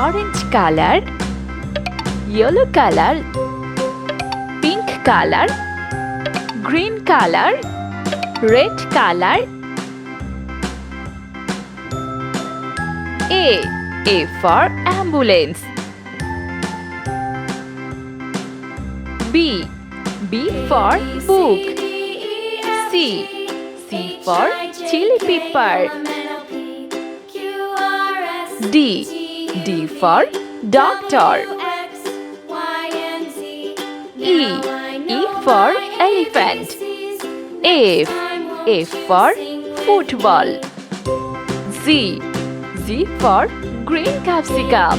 orange color, yellow color, pink color, green color, red color. A for ambulance. B for book. C for chili pepper. D for doctor. E for elephant. F for football. Z for green capsicum.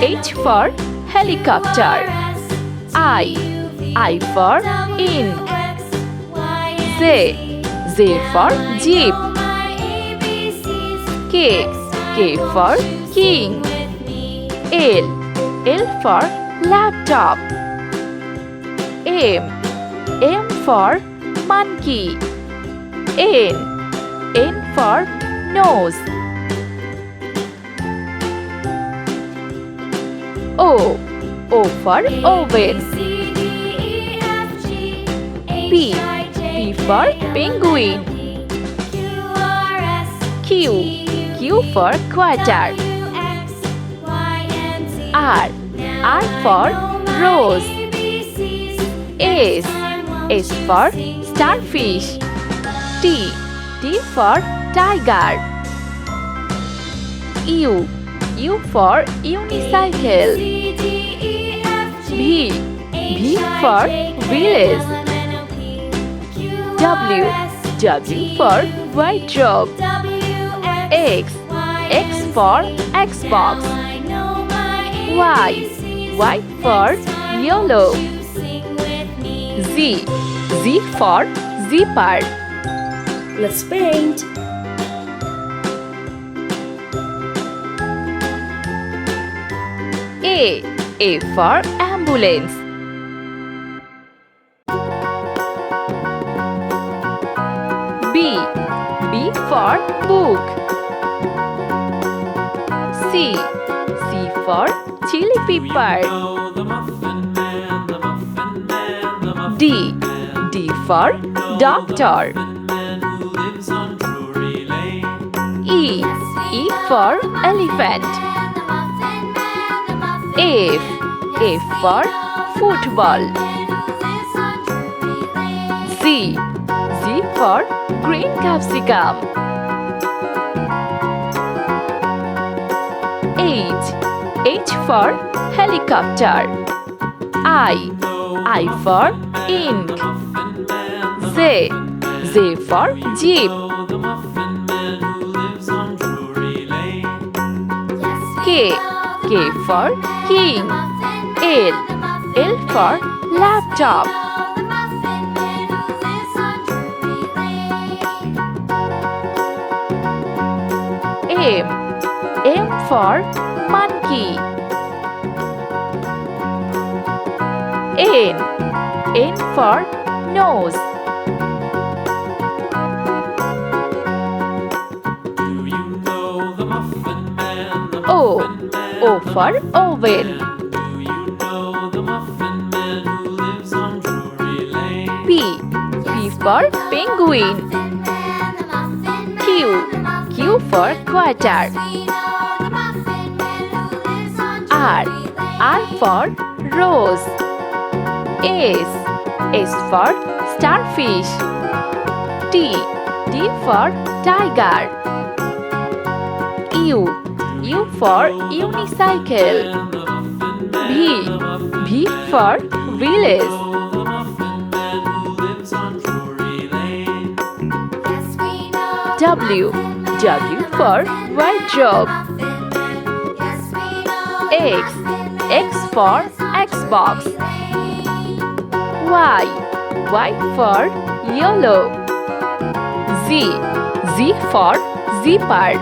H for helicopter. I for ink. Z for jeep. K for king. L for laptop. M for monkey. N for nose. O for oven. P for penguin. Q for quarter. R for rose. S for starfish. T for tiger. U for unicycle. V for village. W for wardrobe. X for Xbox. Y for yellow. Z for zipper. Let's paint. A for ambulance. B for book. C for chili pepper. D for doctor. E for elephant. F for football. Z for green capsicum. H for helicopter. I for ink. Z for jeep. K for king. L for laptop. M for monkey. N for nose. O for oven. P for penguin. Q for quarter. R for rose. S for starfish. T for tiger. U for unicycle. V for village. W for wardrobe. X for Xbox. Y for yellow. Z for zipper.